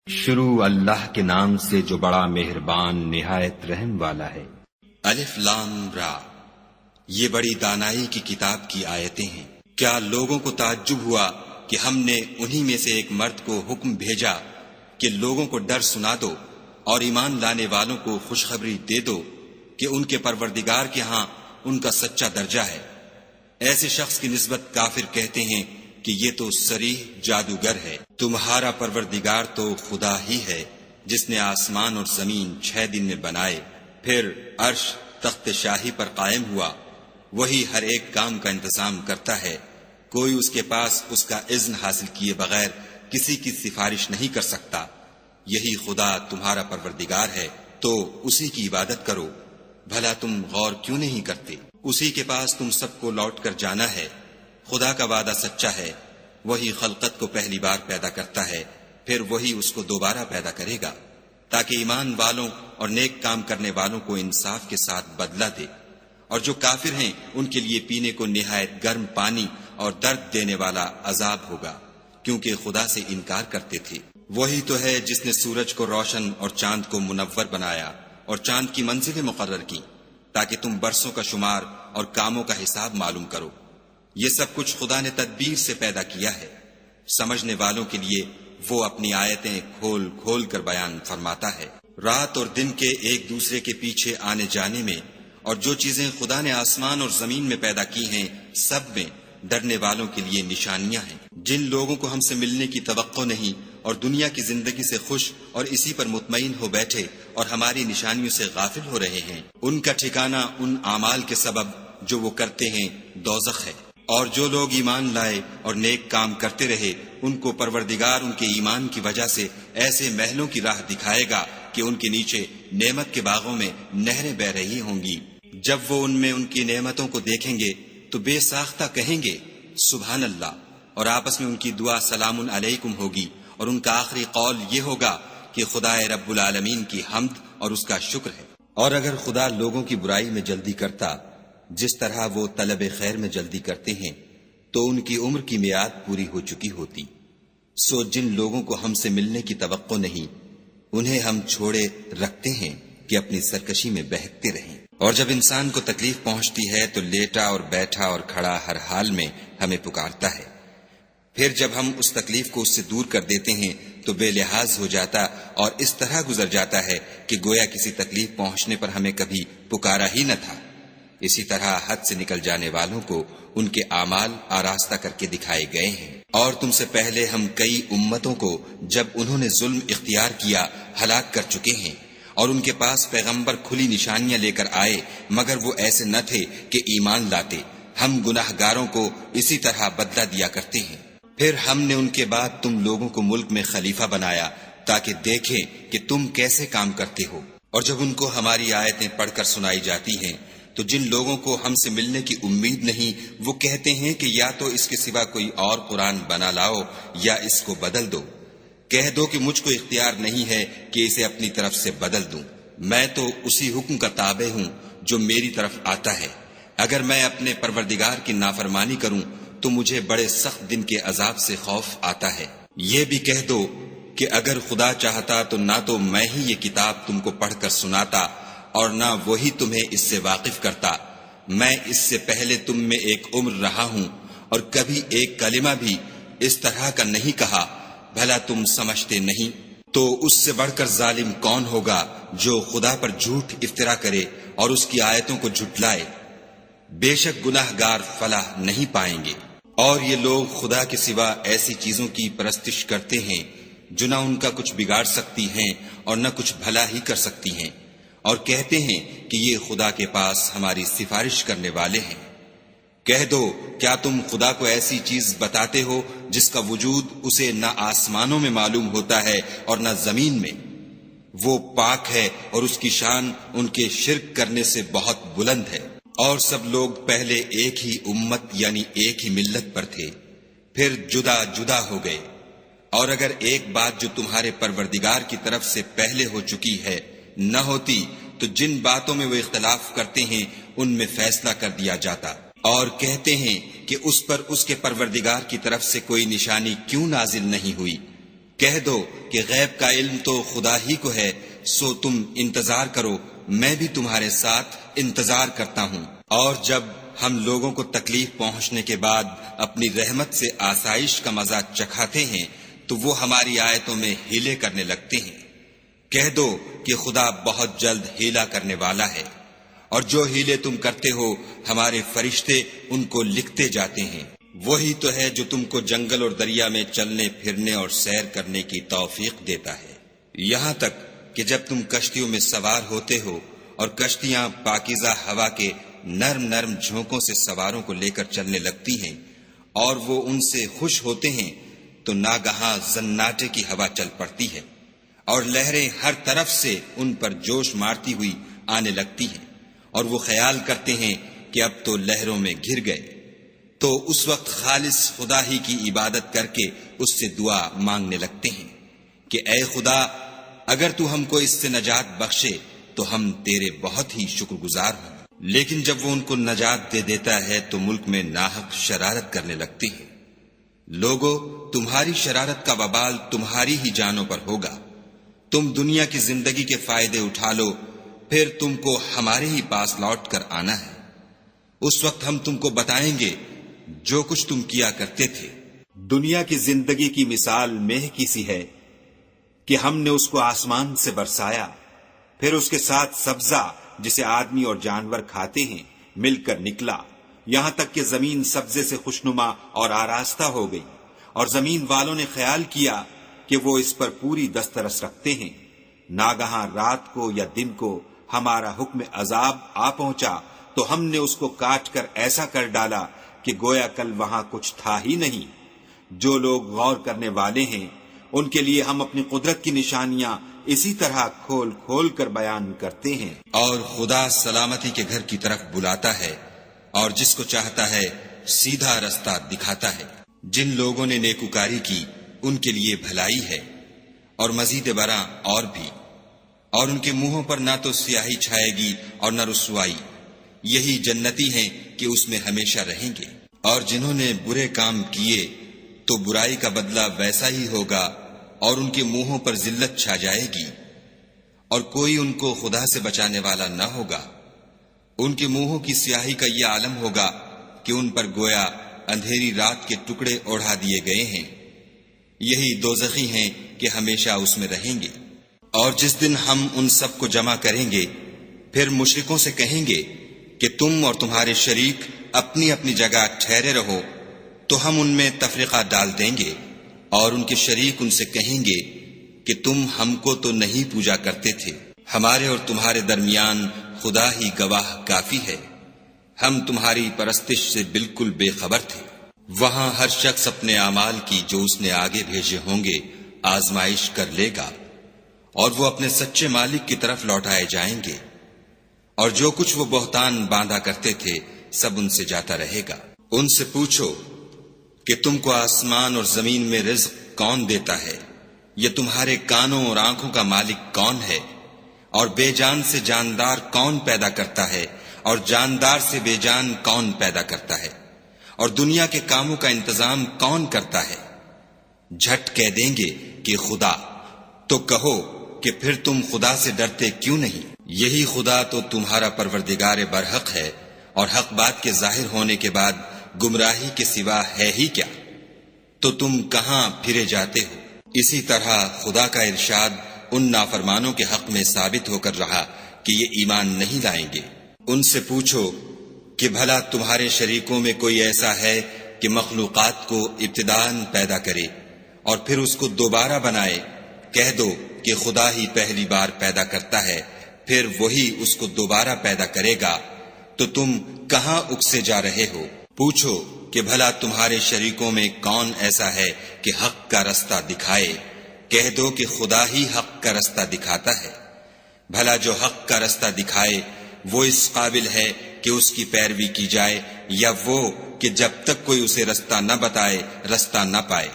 شروع اللہ کے نام سے جو بڑا مہربان نہایت رحم والا ہے۔ الف لام را، یہ بڑی دانائی کی کتاب کی آیتیں ہیں۔ کیا لوگوں کو تعجب ہوا کہ ہم نے انہی میں سے ایک مرد کو حکم بھیجا کہ لوگوں کو ڈر سنا دو اور ایمان لانے والوں کو خوشخبری دے دو کہ ان کے پروردگار کے ہاں ان کا سچا درجہ ہے۔ ایسے شخص کی نسبت کافر کہتے ہیں کہ یہ تو صریح جادوگر ہے۔ تمہارا پروردگار تو خدا ہی ہے جس نے آسمان اور زمین 6 دن میں بنائے، پھر عرش تخت شاہی پر قائم ہوا۔ وہی ہر ایک کام کا انتظام کرتا ہے، کوئی اس کے پاس اس کا اذن حاصل کیے بغیر کسی کی سفارش نہیں کر سکتا۔ یہی خدا تمہارا پروردگار ہے، تو اسی کی عبادت کرو۔ بھلا تم غور کیوں نہیں کرتے؟ اسی کے پاس تم سب کو لوٹ کر جانا ہے۔ خدا کا وعدہ سچا ہے، وہی خلقت کو پہلی بار پیدا کرتا ہے، پھر وہی اس کو دوبارہ پیدا کرے گا، تاکہ ایمان والوں اور نیک کام کرنے والوں کو انصاف کے ساتھ بدلہ دے۔ اور جو کافر ہیں ان کے لیے پینے کو نہایت گرم پانی اور درد دینے والا عذاب ہوگا، کیونکہ خدا سے انکار کرتے تھے۔ وہی تو ہے جس نے سورج کو روشن اور چاند کو منور بنایا اور چاند کی منزلیں مقرر کی تاکہ تم برسوں کا شمار اور کاموں کا حساب معلوم کرو۔ یہ سب کچھ خدا نے تدبیر سے پیدا کیا ہے۔ سمجھنے والوں کے لیے وہ اپنی آیتیں کھول کھول کر بیان فرماتا ہے۔ رات اور دن کے ایک دوسرے کے پیچھے آنے جانے میں اور جو چیزیں خدا نے آسمان اور زمین میں پیدا کی ہیں، سب میں ڈرنے والوں کے لیے نشانیاں ہیں۔ جن لوگوں کو ہم سے ملنے کی توقع نہیں اور دنیا کی زندگی سے خوش اور اسی پر مطمئن ہو بیٹھے اور ہماری نشانیوں سے غافل ہو رہے ہیں، ان کا ٹھکانہ ان اعمال کے سبب جو وہ کرتے ہیں دوزخ ہے۔ اور جو لوگ ایمان لائے اور نیک کام کرتے رہے، ان کو پروردگار ان کے ایمان کی وجہ سے ایسے محلوں کی راہ دکھائے گا کہ ان کے نیچے نعمت کے باغوں میں نہریں بہ رہی ہوں گی۔ جب وہ ان میں ان کی نعمتوں کو دیکھیں گے تو بے ساختہ کہیں گے سبحان اللہ، اور آپس میں ان کی دعا سلام علیکم ہوگی، اور ان کا آخری قول یہ ہوگا کہ خدا رب العالمین کی حمد اور اس کا شکر ہے۔ اور اگر خدا لوگوں کی برائی میں جلدی کرتا جس طرح وہ طلب خیر میں جلدی کرتے ہیں، تو ان کی عمر کی میعاد پوری ہو چکی ہوتی۔ سو جن لوگوں کو ہم سے ملنے کی توقع نہیں، انہیں ہم چھوڑے رکھتے ہیں کہ اپنی سرکشی میں بہکتے رہیں۔ اور جب انسان کو تکلیف پہنچتی ہے تو لیٹا اور بیٹھا اور کھڑا ہر حال میں ہمیں پکارتا ہے، پھر جب ہم اس تکلیف کو اس سے دور کر دیتے ہیں تو بے لحاظ ہو جاتا اور اس طرح گزر جاتا ہے کہ گویا کسی تکلیف پہنچنے پر ہمیں کبھی پکارا ہی نہ تھا۔ اسی طرح حد سے نکل جانے والوں کو ان کے اعمال آراستہ کر کے دکھائے گئے ہیں۔ اور تم سے پہلے ہم کئی امتوں کو جب انہوں نے ظلم اختیار کیا ہلاک کر چکے ہیں، اور ان کے پاس پیغمبر کھلی نشانیاں لے کر آئے، مگر وہ ایسے نہ تھے کہ ایمان لاتے۔ ہم گناہ گاروں کو اسی طرح بدلہ دیا کرتے ہیں۔ پھر ہم نے ان کے بعد تم لوگوں کو ملک میں خلیفہ بنایا تاکہ دیکھیں کہ تم کیسے کام کرتے ہو۔ اور جب ان کو ہماری آیتیں پڑھ کر سنائی جاتی ہیں تو جن لوگوں کو ہم سے ملنے کی امید نہیں، وہ کہتے ہیں کہ یا تو اس کے سوا کوئی اور قرآن بنا لاؤ یا اس کو بدل دو۔ کہہ دو کہ مجھ کو اختیار نہیں ہے کہ اسے اپنی طرف سے بدل دوں، میں تو اسی حکم کا تابع ہوں جو میری طرف آتا ہے۔ اگر میں اپنے پروردگار کی نافرمانی کروں تو مجھے بڑے سخت دن کے عذاب سے خوف آتا ہے۔ یہ بھی کہہ دو کہ اگر خدا چاہتا تو نہ تو میں ہی یہ کتاب تم کو پڑھ کر سناتا اور نہ وہی تمہیں اس سے واقف کرتا۔ میں اس سے پہلے تم میں ایک عمر رہا ہوں اور کبھی ایک کلمہ بھی اس طرح کا نہیں کہا، بھلا تم سمجھتے نہیں؟ تو اس سے بڑھ کر ظالم کون ہوگا جو خدا پر جھوٹ افطرا کرے اور اس کی آیتوں کو جھٹلائے؟ بے شک گناہ گار فلاح نہیں پائیں گے۔ اور یہ لوگ خدا کے سوا ایسی چیزوں کی پرستش کرتے ہیں جو نہ ان کا کچھ بگاڑ سکتی ہیں اور نہ کچھ بھلا ہی کر سکتی ہیں، اور کہتے ہیں کہ یہ خدا کے پاس ہماری سفارش کرنے والے ہیں۔ کہہ دو کیا تم خدا کو ایسی چیز بتاتے ہو جس کا وجود اسے نہ آسمانوں میں معلوم ہوتا ہے اور نہ زمین میں؟ وہ پاک ہے اور اس کی شان ان کے شرک کرنے سے بہت بلند ہے۔ اور سب لوگ پہلے ایک ہی امت یعنی ایک ہی ملت پر تھے، پھر جدا جدا ہو گئے۔ اور اگر ایک بات جو تمہارے پروردگار کی طرف سے پہلے ہو چکی ہے نہ ہوتی تو جن باتوں میں وہ اختلاف کرتے ہیں ان میں فیصلہ کر دیا جاتا۔ اور کہتے ہیں کہ اس پر اس کے پروردگار کی طرف سے کوئی نشانی کیوں نازل نہیں ہوئی؟ کہہ دو کہ غیب کا علم تو خدا ہی کو ہے، سو تم انتظار کرو، میں بھی تمہارے ساتھ انتظار کرتا ہوں۔ اور جب ہم لوگوں کو تکلیف پہنچنے کے بعد اپنی رحمت سے آسائش کا مزہ چکھاتے ہیں تو وہ ہماری آیتوں میں ہیلے کرنے لگتے ہیں۔ کہہ دو کہ خدا بہت جلد ہیلا کرنے والا ہے، اور جو ہیلے تم کرتے ہو ہمارے فرشتے ان کو لکھتے جاتے ہیں۔ وہی تو ہے جو تم کو جنگل اور دریا میں چلنے پھرنے اور سیر کرنے کی توفیق دیتا ہے، یہاں تک کہ جب تم کشتیوں میں سوار ہوتے ہو اور کشتیاں پاکیزہ ہوا کے نرم نرم جھونکوں سے سواروں کو لے کر چلنے لگتی ہیں اور وہ ان سے خوش ہوتے ہیں تو ناگہاں زناٹے کی ہوا چل پڑتی ہے اور لہریں ہر طرف سے ان پر جوش مارتی ہوئی آنے لگتی ہیں، اور وہ خیال کرتے ہیں کہ اب تو لہروں میں گر گئے، تو اس وقت خالص خدا ہی کی عبادت کر کے اس سے دعا مانگنے لگتے ہیں کہ اے خدا، اگر تو ہم کو اس سے نجات بخشے تو ہم تیرے بہت ہی شکر گزار ہوں۔ لیکن جب وہ ان کو نجات دے دیتا ہے تو ملک میں ناحق شرارت کرنے لگتے ہیں۔ لوگو، تمہاری شرارت کا وبال تمہاری ہی جانوں پر ہوگا۔ تم دنیا کی زندگی کے فائدے اٹھا لو، پھر تم کو ہمارے ہی پاس لوٹ کر آنا ہے۔ اس وقت ہم تم کو بتائیں گے جو کچھ تم کیا کرتے تھے۔ دنیا کی زندگی کی مثال میہ کی سی ہے کہ ہم نے اس کو آسمان سے برسایا، پھر اس کے ساتھ سبزہ جسے آدمی اور جانور کھاتے ہیں مل کر نکلا، یہاں تک کہ زمین سبزے سے خوشنما اور آراستہ ہو گئی، اور زمین والوں نے خیال کیا کہ وہ اس پر پوری دسترس رکھتے ہیں۔ ناگہاں رات کو یا دن کو ہمارا حکم عذاب آ پہنچا تو ہم نے اس کو کاٹ کر ایسا کر ڈالا کہ گویا کل وہاں کچھ تھا ہی نہیں۔ جو لوگ غور کرنے والے ہیں ان کے لیے ہم اپنی قدرت کی نشانیاں اسی طرح کھول کھول کر بیان کرتے ہیں۔ اور خدا سلامتی کے گھر کی طرف بلاتا ہے اور جس کو چاہتا ہے سیدھا رستہ دکھاتا ہے۔ جن لوگوں نے نیکوکاری کی ان کے لیے بھلائی ہے، اور مزید برآں اور بھی، اور ان کے منہوں پر نہ تو سیاہی چھائے گی اور نہ رسوائی، یہی جنتی ہیں کہ اس میں ہمیشہ رہیں گے۔ اور جنہوں نے برے کام کیے تو برائی کا بدلہ ویسا ہی ہوگا، اور ان کے منہوں پر ذلت چھا جائے گی، اور کوئی ان کو خدا سے بچانے والا نہ ہوگا۔ ان کے منہوں کی سیاہی کا یہ عالم ہوگا کہ ان پر گویا اندھیری رات کے ٹکڑے اوڑھا دیے گئے ہیں، یہی دوزخی ہیں کہ ہمیشہ اس میں رہیں گے۔ اور جس دن ہم ان سب کو جمع کریں گے پھر مشرکوں سے کہیں گے کہ تم اور تمہارے شریک اپنی اپنی جگہ ٹھہرے رہو، تو ہم ان میں تفرقہ ڈال دیں گے، اور ان کے شریک ان سے کہیں گے کہ تم ہم کو تو نہیں پوجا کرتے تھے، ہمارے اور تمہارے درمیان خدا ہی گواہ کافی ہے، ہم تمہاری پرستش سے بالکل بے خبر تھے۔ وہاں ہر شخص اپنے اعمال کی جو اس نے آگے بھیجے ہوں گے آزمائش کر لے گا، اور وہ اپنے سچے مالک کی طرف لوٹائے جائیں گے، اور جو کچھ وہ بہتان باندھا کرتے تھے سب ان سے جاتا رہے گا۔ ان سے پوچھو کہ تم کو آسمان اور زمین میں رزق کون دیتا ہے؟ یہ تمہارے کانوں اور آنکھوں کا مالک کون ہے؟ اور بے جان سے جاندار کون پیدا کرتا ہے؟ اور جاندار سے بے جان کون پیدا کرتا ہے؟ اور دنیا کے کاموں کا انتظام کون کرتا ہے؟ جھٹ کہہ دیں گے کہ خدا۔ تو کہو کہ پھر تم خدا سے ڈرتے کیوں نہیں؟ یہی خدا تو تمہارا پروردگار برحق ہے، اور حق بات کے ظاہر ہونے کے بعد گمراہی کے سوا ہے ہی کیا؟ تو تم کہاں پھرے جاتے ہو؟ اسی طرح خدا کا ارشاد ان نافرمانوں کے حق میں ثابت ہو کر رہا کہ یہ ایمان نہیں لائیں گے۔ ان سے پوچھو کہ بھلا تمہارے شریکوں میں کوئی ایسا ہے کہ مخلوقات کو ابتداءً پیدا کرے اور پھر اس کو دوبارہ بنائے؟ کہہ دو کہ خدا ہی پہلی بار پیدا کرتا ہے، پھر وہی اس کو دوبارہ پیدا کرے گا، تو تم کہاں اکسے جا رہے ہو؟ پوچھو کہ بھلا تمہارے شریکوں میں کون ایسا ہے کہ حق کا رستہ دکھائے؟ کہہ دو کہ خدا ہی حق کا رستہ دکھاتا ہے۔ بھلا جو حق کا رستہ دکھائے وہ اس قابل ہے کہ اس کی پیروی کی جائے، یا وہ کہ جب تک کوئی اسے رستہ نہ بتائے رستہ نہ پائے؟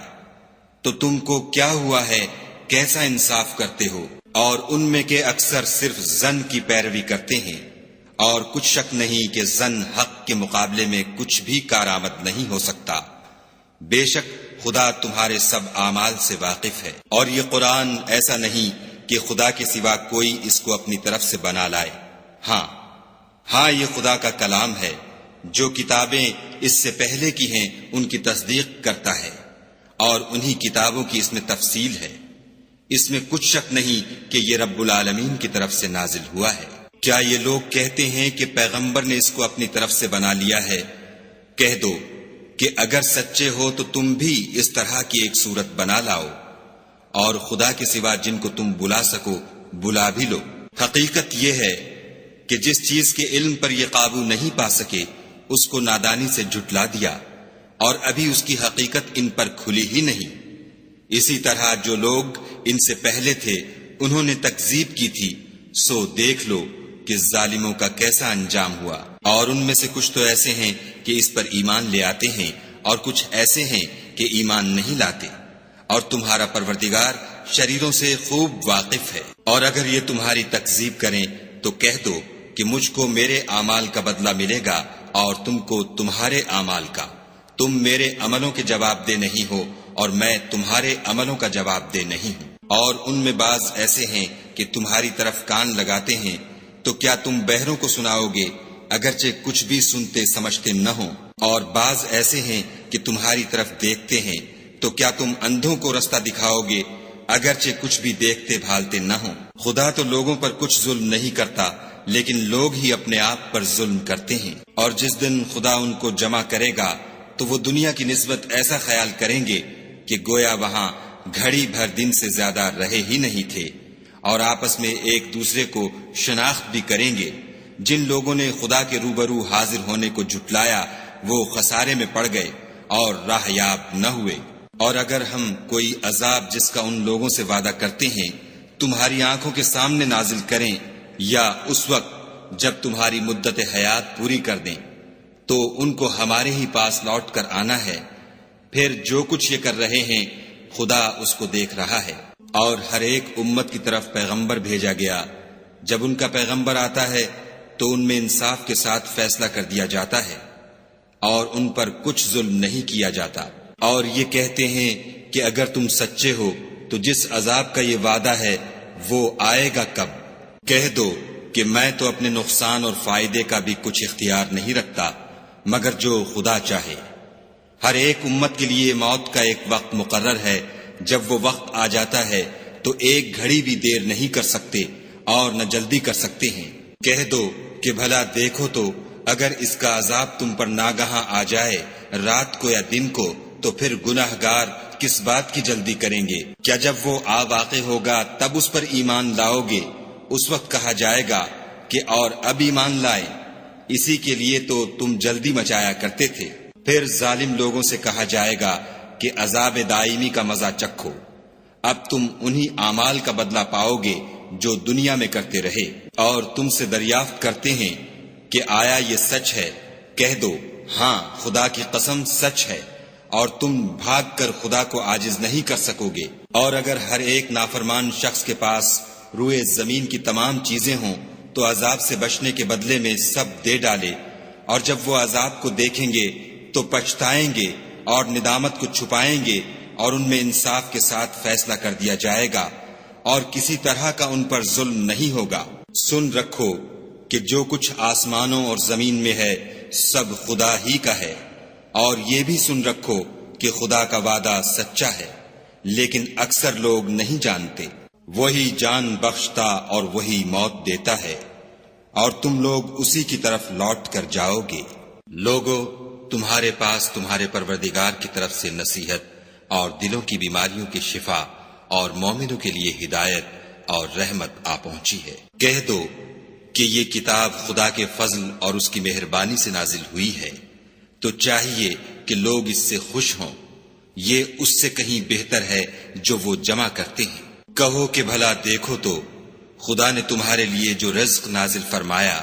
تو تم کو کیا ہوا ہے، کیسا انصاف کرتے ہو؟ اور ان میں کے اکثر صرف ظن کی پیروی کرتے ہیں، اور کچھ شک نہیں کہ ظن حق کے مقابلے میں کچھ بھی کارآمد نہیں ہو سکتا۔ بے شک خدا تمہارے سب اعمال سے واقف ہے، اور یہ قرآن ایسا نہیں کہ خدا کے سوا کوئی اس کو اپنی طرف سے بنا لائے۔ ہاں یہ خدا کا کلام ہے، جو کتابیں اس سے پہلے کی ہیں ان کی تصدیق کرتا ہے، اور انہی کتابوں کی اس میں تفصیل ہے۔ اس میں کچھ شک نہیں کہ یہ رب العالمین کی طرف سے نازل ہوا ہے۔ کیا یہ لوگ کہتے ہیں کہ پیغمبر نے اس کو اپنی طرف سے بنا لیا ہے؟ کہہ دو کہ اگر سچے ہو تو تم بھی اس طرح کی ایک صورت بنا لاؤ، اور خدا کے سوا جن کو تم بلا سکو بلا بھی لو۔ حقیقت یہ ہے کہ جس چیز کے علم پر یہ قابو نہیں پا سکے اس کو نادانی سے جھٹلا دیا، اور ابھی اس کی حقیقت ان پر کھلی ہی نہیں۔ اسی طرح جو لوگ ان سے پہلے تھے انہوں نے تکذیب کی تھی، سو دیکھ لو کہ ظالموں کا کیسا انجام ہوا۔ اور ان میں سے کچھ تو ایسے ہیں کہ اس پر ایمان لے آتے ہیں، اور کچھ ایسے ہیں کہ ایمان نہیں لاتے، اور تمہارا پروردگار شریروں سے خوب واقف ہے۔ اور اگر یہ تمہاری تکذیب کریں تو کہہ دو کہ مجھ کو میرے اعمال کا بدلہ ملے گا اور تم کو تمہارے اعمال کا۔ تم میرے عملوں کے جواب دہ نہیں ہو اور میں تمہارے عملوں کا جواب دہ نہیں ہوں۔ اور ان میں بعض ایسے ہیں کہ تمہاری طرف کان لگاتے ہیں، تو کیا تم بہروں کو سناؤ گے اگرچہ کچھ بھی سنتے سمجھتے نہ ہوں؟ اور بعض ایسے ہیں کہ تمہاری طرف دیکھتے ہیں، تو کیا تم اندھوں کو رستہ دکھاؤ گے اگرچہ کچھ بھی دیکھتے بھالتے نہ ہوں؟ خدا تو لوگوں پر کچھ ظلم نہیں کرتا، لیکن لوگ ہی اپنے آپ پر ظلم کرتے ہیں۔ اور جس دن خدا ان کو جمع کرے گا تو وہ دنیا کی نسبت ایسا خیال کریں گے کہ گویا وہاں گھڑی بھر دن سے زیادہ رہے ہی نہیں تھے، اور آپس میں ایک دوسرے کو شناخت بھی کریں گے۔ جن لوگوں نے خدا کے روبرو حاضر ہونے کو جھٹلایا وہ خسارے میں پڑ گئے اور راہ یاب نہ ہوئے۔ اور اگر ہم کوئی عذاب جس کا ان لوگوں سے وعدہ کرتے ہیں تمہاری آنکھوں کے سامنے نازل کریں، یا اس وقت جب تمہاری مدت حیات پوری کر دیں، تو ان کو ہمارے ہی پاس لوٹ کر آنا ہے، پھر جو کچھ یہ کر رہے ہیں خدا اس کو دیکھ رہا ہے۔ اور ہر ایک امت کی طرف پیغمبر بھیجا گیا، جب ان کا پیغمبر آتا ہے تو ان میں انصاف کے ساتھ فیصلہ کر دیا جاتا ہے، اور ان پر کچھ ظلم نہیں کیا جاتا۔ اور یہ کہتے ہیں کہ اگر تم سچے ہو تو جس عذاب کا یہ وعدہ ہے وہ آئے گا کب؟ کہہ دو کہ میں تو اپنے نقصان اور فائدے کا بھی کچھ اختیار نہیں رکھتا مگر جو خدا چاہے۔ ہر ایک امت کے لیے موت کا ایک وقت مقرر ہے، جب وہ وقت آ جاتا ہے تو ایک گھڑی بھی دیر نہیں کر سکتے اور نہ جلدی کر سکتے ہیں۔ کہہ دو کہ بھلا دیکھو تو اگر اس کا عذاب تم پر ناگہاں آ جائے رات کو یا دن کو، تو پھر گناہگار کس بات کی جلدی کریں گے؟ کیا جب وہ آ واقع ہوگا تب اس پر ایمان لاؤ گے؟ اس وقت کہا جائے گا کہ اور اب ایمان لائیں، اسی کے لیے تو تم جلدی مچایا کرتے تھے۔ پھر ظالم لوگوں سے کہا جائے گا کہ عذاب دائمی کا مزہ چکھو، اب تم انہی اعمال کا بدلہ پاؤ گے جو دنیا میں کرتے رہے۔ اور تم سے دریافت کرتے ہیں کہ آیا یہ سچ ہے؟ کہہ دو ہاں خدا کی قسم سچ ہے، اور تم بھاگ کر خدا کو عاجز نہیں کر سکو گے۔ اور اگر ہر ایک نافرمان شخص کے پاس روئے زمین کی تمام چیزیں ہوں تو عذاب سے بچنے کے بدلے میں سب دے ڈالے، اور جب وہ عذاب کو دیکھیں گے تو پچھتائیں گے اور ندامت کو چھپائیں گے، اور ان میں انصاف کے ساتھ فیصلہ کر دیا جائے گا، اور کسی طرح کا ان پر ظلم نہیں ہوگا۔ سن رکھو کہ جو کچھ آسمانوں اور زمین میں ہے سب خدا ہی کا ہے، اور یہ بھی سن رکھو کہ خدا کا وعدہ سچا ہے، لیکن اکثر لوگ نہیں جانتے۔ وہی جان بخشتا اور وہی موت دیتا ہے، اور تم لوگ اسی کی طرف لوٹ کر جاؤ گے۔ لوگو تمہارے پاس تمہارے پروردگار کی طرف سے نصیحت اور دلوں کی بیماریوں کی شفا اور مومنوں کے لیے ہدایت اور رحمت آ پہنچی ہے۔ کہہ دو کہ یہ کتاب خدا کے فضل اور اس کی مہربانی سے نازل ہوئی ہے، تو چاہیے کہ لوگ اس سے خوش ہوں، یہ اس سے کہیں بہتر ہے جو وہ جمع کرتے ہیں۔ کہو کہ بھلا دیکھو تو خدا نے تمہارے لیے جو رزق نازل فرمایا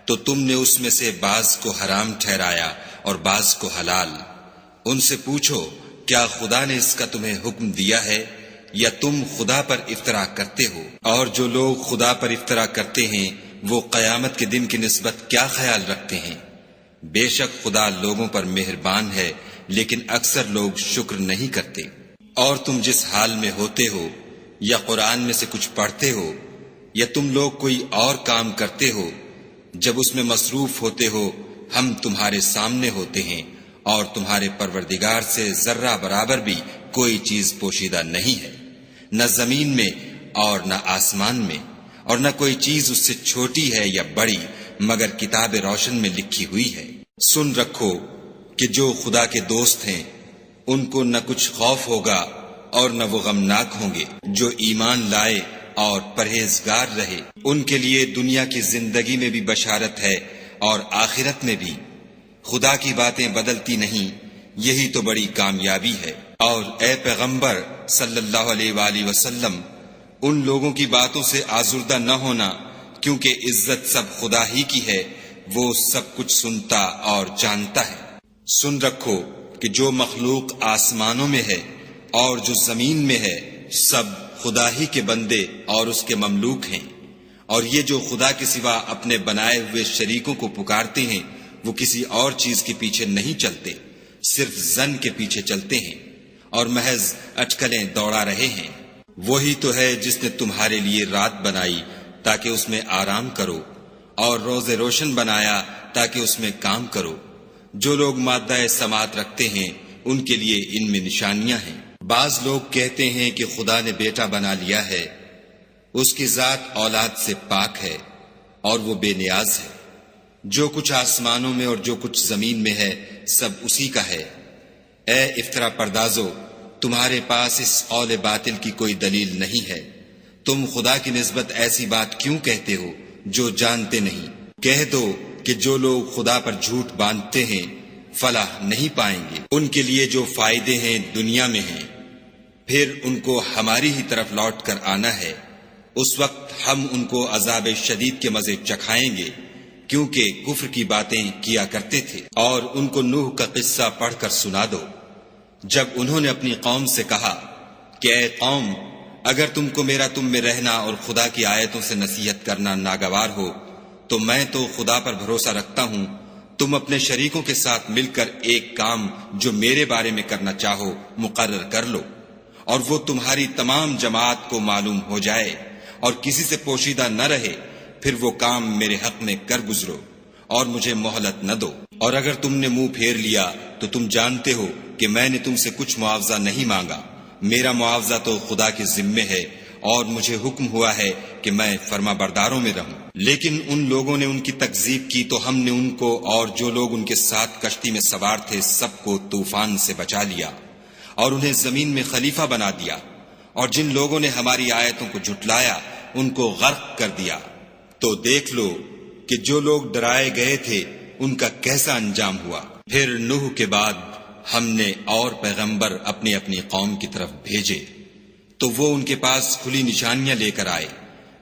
تو تم نے اس میں سے بعض کو حرام ٹھہرایا اور بعض کو حلال۔ ان سے پوچھو کیا خدا نے اس کا تمہیں حکم دیا ہے یا تم خدا پر افطرا کرتے ہو؟ اور جو لوگ خدا پر افطرا کرتے ہیں وہ قیامت کے دن کی نسبت کیا خیال رکھتے ہیں؟ بے شک خدا لوگوں پر مہربان ہے لیکن اکثر لوگ شکر نہیں کرتے۔ اور تم جس حال میں ہوتے ہو، یا قرآن میں سے کچھ پڑھتے ہو، یا تم لوگ کوئی اور کام کرتے ہو، جب اس میں مصروف ہوتے ہو ہم تمہارے سامنے ہوتے ہیں، اور تمہارے پروردگار سے ذرہ برابر بھی کوئی چیز پوشیدہ نہیں ہے، نہ زمین میں اور نہ آسمان میں، اور نہ کوئی چیز اس سے چھوٹی ہے یا بڑی مگر کتاب روشن میں لکھی ہوئی ہے۔ سن رکھو کہ جو خدا کے دوست ہیں ان کو نہ کچھ خوف ہوگا اور نہ وہ غمناک ہوں گے۔ جو ایمان لائے اور پرہیزگار رہے ان کے لیے دنیا کی زندگی میں بھی بشارت ہے اور آخرت میں بھی۔ خدا کی باتیں بدلتی نہیں، یہی تو بڑی کامیابی ہے۔ اور اے پیغمبر صلی اللہ علیہ وآلہ وسلم، ان لوگوں کی باتوں سے آزردہ نہ ہونا، کیونکہ عزت سب خدا ہی کی ہے، وہ سب کچھ سنتا اور جانتا ہے۔ سن رکھو کہ جو مخلوق آسمانوں میں ہے اور جو زمین میں ہے سب خدا ہی کے بندے اور اس کے مملوک ہیں، اور یہ جو خدا کے سوا اپنے بنائے ہوئے شریکوں کو پکارتے ہیں وہ کسی اور چیز کے پیچھے نہیں چلتے، صرف ظن کے پیچھے چلتے ہیں اور محض اٹکلیں دوڑا رہے ہیں۔ وہی تو ہے جس نے تمہارے لیے رات بنائی تاکہ اس میں آرام کرو، اور روز روشن بنایا تاکہ اس میں کام کرو۔ جو لوگ مادہ سماعت رکھتے ہیں ان کے لیے ان میں نشانیاں ہیں۔ بعض لوگ کہتے ہیں کہ خدا نے بیٹا بنا لیا ہے، اس کی ذات اولاد سے پاک ہے اور وہ بے نیاز ہے۔ جو کچھ آسمانوں میں اور جو کچھ زمین میں ہے سب اسی کا ہے۔ اے افترا پردازو، تمہارے پاس اس قول باطل کی کوئی دلیل نہیں ہے، تم خدا کی نسبت ایسی بات کیوں کہتے ہو جو جانتے نہیں؟ کہہ دو کہ جو لوگ خدا پر جھوٹ باندھتے ہیں فلاح نہیں پائیں گے۔ ان کے لیے جو فائدے ہیں دنیا میں ہیں، پھر ان کو ہماری ہی طرف لوٹ کر آنا ہے۔ اس وقت ہم ان کو عذاب شدید کے مزے چکھائیں گے، کیونکہ کفر کی باتیں کیا کرتے تھے۔ اور ان کو نوح کا قصہ پڑھ کر سنا دو، جب انہوں نے اپنی قوم سے کہا کہ اے قوم، اگر تم کو میرا تم میں رہنا اور خدا کی آیتوں سے نصیحت کرنا ناگوار ہو تو میں تو خدا پر بھروسہ رکھتا ہوں، تم اپنے شریکوں کے ساتھ مل کر ایک کام جو میرے بارے میں کرنا چاہو مقرر کر لو، اور وہ تمہاری تمام جماعت کو معلوم ہو جائے اور کسی سے پوشیدہ نہ رہے، پھر وہ کام میرے حق میں کر گزرو اور مجھے مہلت نہ دو۔ اور اگر تم نے منہ پھیر لیا تو تم جانتے ہو کہ میں نے تم سے کچھ معاوضہ نہیں مانگا، میرا معاوضہ تو خدا کے ذمے ہے، اور مجھے حکم ہوا ہے کہ میں فرما برداروں میں رہوں۔ لیکن ان لوگوں نے ان کی تکذیب کی تو ہم نے ان کو اور جو لوگ ان کے ساتھ کشتی میں سوار تھے سب کو طوفان سے بچا لیا اور انہیں زمین میں خلیفہ بنا دیا، اور جن لوگوں نے ہماری آیتوں کو جھٹلایا ان کو غرق کر دیا۔ تو دیکھ لو کہ جو لوگ ڈرائے گئے تھے ان کا کیسا انجام ہوا۔ پھر نوح کے بعد ہم نے اور پیغمبر اپنی اپنی قوم کی طرف بھیجے تو وہ ان کے پاس کھلی نشانیاں لے کر آئے،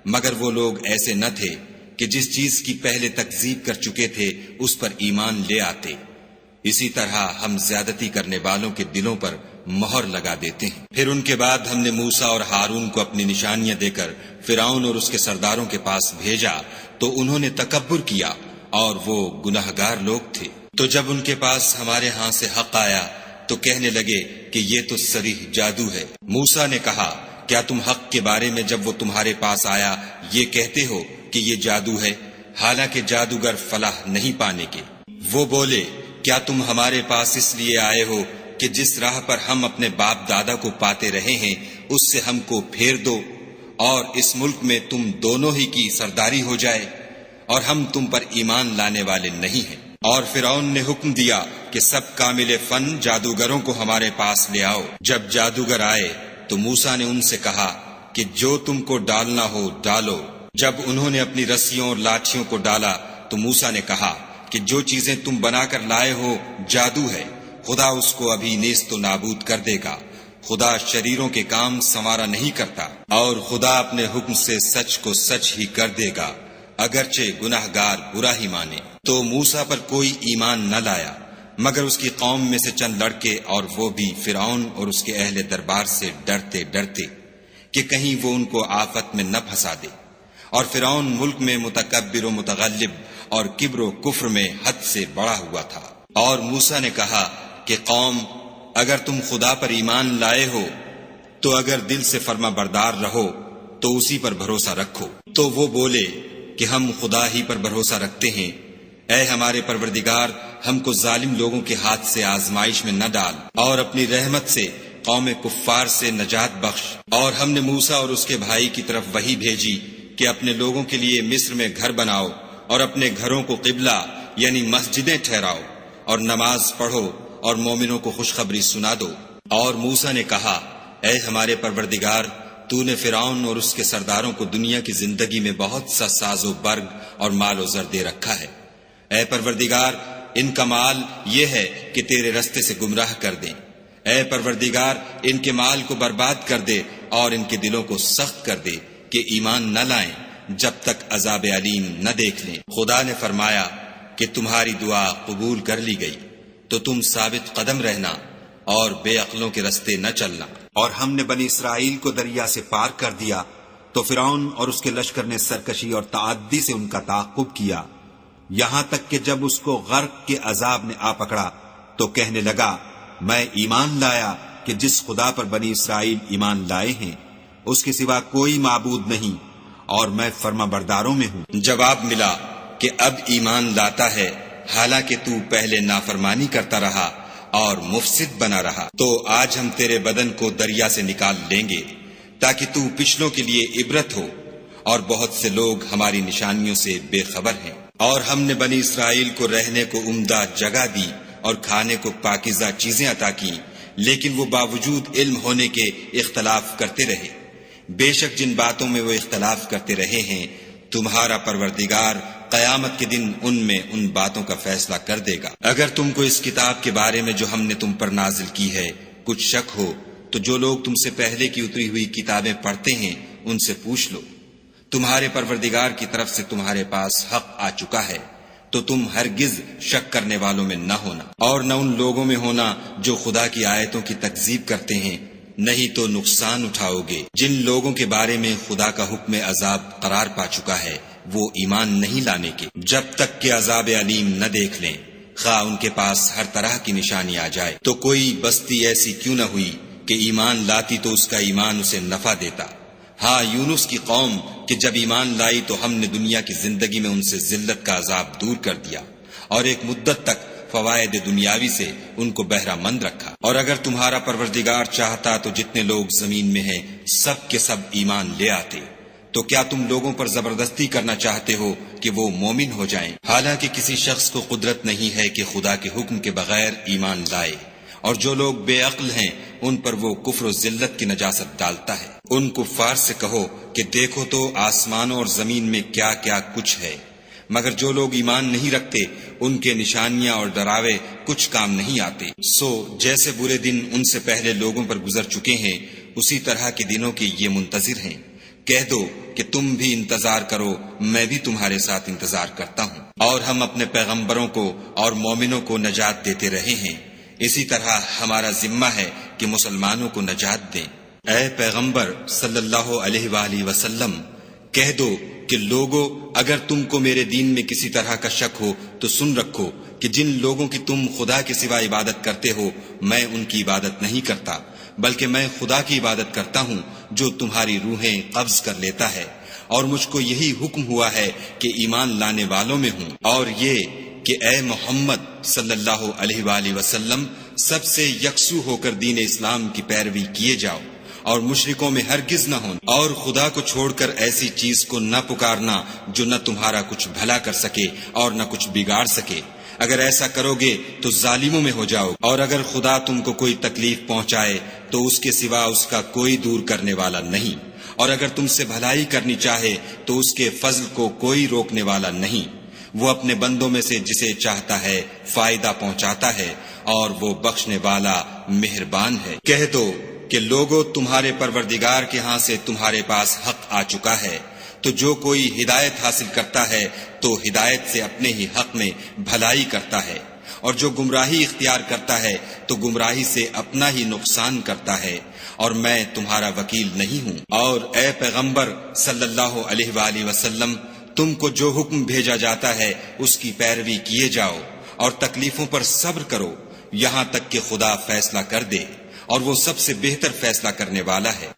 مگر وہ لوگ ایسے نہ تھے کہ جس چیز کی پہلے تکذیب کر چکے تھے اس پر ایمان لے آتے۔ اسی طرح ہم زیادتی کرنے والوں کے دلوں پر مہر لگا دیتے ہیں۔ پھر ان کے بعد ہم نے موسیٰ اور ہارون کو اپنی نشانیاں دے کر فرعون اور اس کے سرداروں کے پاس بھیجا تو انہوں نے تکبر کیا اور وہ گناہگار لوگ تھے۔ تو جب ان کے پاس ہمارے ہاں سے حق آیا تو کہنے لگے کہ یہ تو صریح جادو ہے۔ موسیٰ نے کہا کیا تم حق کے بارے میں جب وہ تمہارے پاس آیا یہ کہتے ہو کہ یہ جادو ہے، حالانکہ جادوگر فلاح نہیں پانے کے؟ وہ بولے کیا تم ہمارے پاس اس لیے آئے ہو کہ جس راہ پر ہم اپنے باپ دادا کو پاتے رہے ہیں اس سے ہم کو پھیر دو اور اس ملک میں تم دونوں ہی کی سرداری ہو جائے، اور ہم تم پر ایمان لانے والے نہیں ہیں۔ اور فرعون نے حکم دیا کہ سب کامل فن جادوگروں کو ہمارے پاس لے آؤ۔ جب جادوگر آئے تو موسیٰ نے ان سے کہا کہ جو تم کو ڈالنا ہو ڈالو۔ جب انہوں نے اپنی رسیوں اور لاٹھیوں کو ڈالا تو موسیٰ نے کہا کہ جو چیزیں تم بنا کر لائے ہو جادو ہے، خدا اس کو ابھی نیست و نابود کر دے گا۔ خدا شریروں کے کام سنوارا نہیں کرتا، اور خدا اپنے حکم سے سچ کو سچ ہی کر دے گا، اگرچہ گناہگار برا ہی مانے۔ تو موسیٰ پر کوئی ایمان نہ لایا مگر اس کی قوم میں سے چند لڑکے، اور وہ بھی فرعون اور اس کے اہل دربار سے ڈرتے ڈرتے کہ کہیں وہ ان کو آفت میں نہ پھنسا دے۔ اور فرعون ملک میں متکبر و متغلب اور کبر و کفر میں حد سے بڑا ہوا تھا۔ اور موسیٰ نے کہا کہ قوم اگر تم خدا پر ایمان لائے ہو تو اگر دل سے فرما بردار رہو تو اسی پر بھروسہ رکھو۔ تو وہ بولے کہ ہم خدا ہی پر بھروسہ رکھتے ہیں۔ اے ہمارے پروردگار، ہم کو ظالم لوگوں کے ہاتھ سے آزمائش میں نہ ڈال، اور اپنی رحمت سے قوم کفار سے نجات بخش۔ اور ہم نے موسیٰ اور اس کے بھائی کی طرف وحی بھیجی کہ اپنے لوگوں کے لیے مصر میں گھر بناؤ اور اپنے گھروں کو قبلہ یعنی مسجدیں ٹھہراؤ، اور نماز پڑھو اور مومنوں کو خوشخبری سنا دو۔ اور موسیٰ نے کہا، اے ہمارے پروردگار، تو نے فرعون اور اس کے سرداروں کو دنیا کی زندگی میں بہت سا ساز و برگ اور مال و زر دے رکھا ہے۔ اے پروردگار، ان کا مال یہ ہے کہ تیرے رستے سے گمراہ کر دیں۔ اے پروردگار، ان کے مال کو برباد کر دے اور ان کے دلوں کو سخت کر دے کہ ایمان نہ لائیں جب تک عذاب علیم نہ دیکھ لیں۔ خدا نے فرمایا کہ تمہاری دعا قبول کر لی گئی، تو تم ثابت قدم رہنا اور بے عقلوں کے رستے نہ چلنا۔ اور ہم نے بنی اسرائیل کو دریا سے پار کر دیا تو فرعون اور اس کے لشکر نے سرکشی اور تعدی سے ان کا تعاقب کیا، یہاں تک کہ جب اس کو غرق کے عذاب نے آ پکڑا تو کہنے لگا، میں ایمان لایا کہ جس خدا پر بنی اسرائیل ایمان لائے ہیں اس کے سوا کوئی معبود نہیں، اور میں فرما برداروں میں ہوں۔ جواب ملا کہ اب ایمان لاتا ہے، حالانکہ تو پہلے نافرمانی کرتا رہا اور مفسد بنا رہا۔ تو آج ہم تیرے بدن کو دریا سے نکال لیں گے تاکہ تو پچھلوں کے لیے عبرت ہو، اور بہت سے لوگ ہماری نشانیوں سے بے خبر ہیں۔ اور ہم نے بنی اسرائیل کو رہنے کو عمدہ جگہ دی اور کھانے کو پاکیزہ چیزیں عطا کی، لیکن وہ باوجود علم ہونے کے اختلاف کرتے رہے۔ بے شک جن باتوں میں وہ اختلاف کرتے رہے ہیں، تمہارا پروردگار قیامت کے دن ان میں ان باتوں کا فیصلہ کر دے گا۔ اگر تم کو اس کتاب کے بارے میں جو ہم نے تم پر نازل کی ہے کچھ شک ہو تو جو لوگ تم سے پہلے کی اتری ہوئی کتابیں پڑھتے ہیں ان سے پوچھ لو۔ تمہارے پروردگار کی طرف سے تمہارے پاس حق آ چکا ہے، تو تم ہرگز شک کرنے والوں میں نہ ہونا، اور نہ ان لوگوں میں ہونا جو خدا کی آیتوں کی تکذیب کرتے ہیں، نہیں تو نقصان اٹھاؤ گے۔ جن لوگوں کے بارے میں خدا کا حکم عذاب قرار پا چکا ہے وہ ایمان نہیں لانے کے جب تک کہ عذاب علیم نہ دیکھ لیں، خواہ ان کے پاس ہر طرح کی نشانی آ جائے۔ تو کوئی بستی ایسی کیوں نہ ہوئی کہ ایمان لاتی تو اس کا ایمان اسے نفع دیتا۔ ہاں، یونس کی قوم کہ جب ایمان لائی تو ہم نے دنیا کی زندگی میں ان سے ذلت کا عذاب دور کر دیا، اور ایک مدت تک فوائد دنیاوی سے ان کو بہرہ مند رکھا۔ اور اگر تمہارا پروردگار چاہتا تو جتنے لوگ زمین میں ہیں سب کے سب ایمان لے آتے۔ تو کیا تم لوگوں پر زبردستی کرنا چاہتے ہو کہ وہ مومن ہو جائیں؟ حالانکہ کسی شخص کو قدرت نہیں ہے کہ خدا کے حکم کے بغیر ایمان لائے، اور جو لوگ بے عقل ہیں ان پر وہ کفر و ذلت کی نجاست ڈالتا ہے۔ ان کفار سے کہو کہ دیکھو تو آسمانوں اور زمین میں کیا کیا کچھ ہے، مگر جو لوگ ایمان نہیں رکھتے ان کے نشانیاں اور ڈراوے کچھ کام نہیں آتے۔ سو جیسے برے دن ان سے پہلے لوگوں پر گزر چکے ہیں اسی طرح کے دنوں کے یہ منتظر ہیں۔ کہہ دو کہ تم بھی انتظار کرو، میں بھی تمہارے ساتھ انتظار کرتا ہوں۔ اور ہم اپنے پیغمبروں کو اور مومنوں کو نجات دیتے رہے ہیں، اسی طرح ہمارا ذمہ ہے کہ مسلمانوں کو نجات دیں۔ اے پیغمبر صلی اللہ علیہ وآلہ وسلم، کہہ دو کہ لوگو، اگر تم کو میرے دین میں کسی طرح کا شک ہو تو سن رکھو کہ جن لوگوں کی تم خدا کے سوا عبادت کرتے ہو میں ان کی عبادت نہیں کرتا، بلکہ میں خدا کی عبادت کرتا ہوں جو تمہاری روحیں قبض کر لیتا ہے، اور مجھ کو یہی حکم ہوا ہے کہ ایمان لانے والوں میں ہوں، اور یہ کہ اے محمد صلی اللہ علیہ وآلہ وسلم سب سے یکسو ہو کر دین اسلام کی پیروی کیے جاؤ، اور مشرکوں میں ہرگز نہ ہوں، اور خدا کو چھوڑ کر ایسی چیز کو نہ پکارنا جو نہ تمہارا کچھ بھلا کر سکے اور نہ کچھ بگاڑ سکے۔ اگر ایسا کرو گے تو ظالموں میں ہو جاؤ، اور اگر خدا تم کو کوئی تکلیف پہنچائے تو اس کے سوا اس کا کوئی دور کرنے والا نہیں، اور اگر تم سے بھلائی کرنی چاہے تو اس کے فضل کو کوئی روکنے والا نہیں۔ وہ اپنے بندوں میں سے جسے چاہتا ہے فائدہ پہنچاتا ہے، اور وہ بخشنے والا مہربان ہے۔ کہہ دو کہ لوگوں، تمہارے پروردگار کے ہاں سے تمہارے پاس حق آ چکا ہے، تو جو کوئی ہدایت حاصل کرتا ہے تو ہدایت سے اپنے ہی حق میں بھلائی کرتا ہے، اور جو گمراہی اختیار کرتا ہے تو گمراہی سے اپنا ہی نقصان کرتا ہے، اور میں تمہارا وکیل نہیں ہوں۔ اور اے پیغمبر صلی اللہ علیہ وآلہ وسلم، تم کو جو حکم بھیجا جاتا ہے اس کی پیروی کیے جاؤ، اور تکلیفوں پر صبر کرو، یہاں تک کہ خدا فیصلہ کر دے، اور وہ سب سے بہتر فیصلہ کرنے والا ہے۔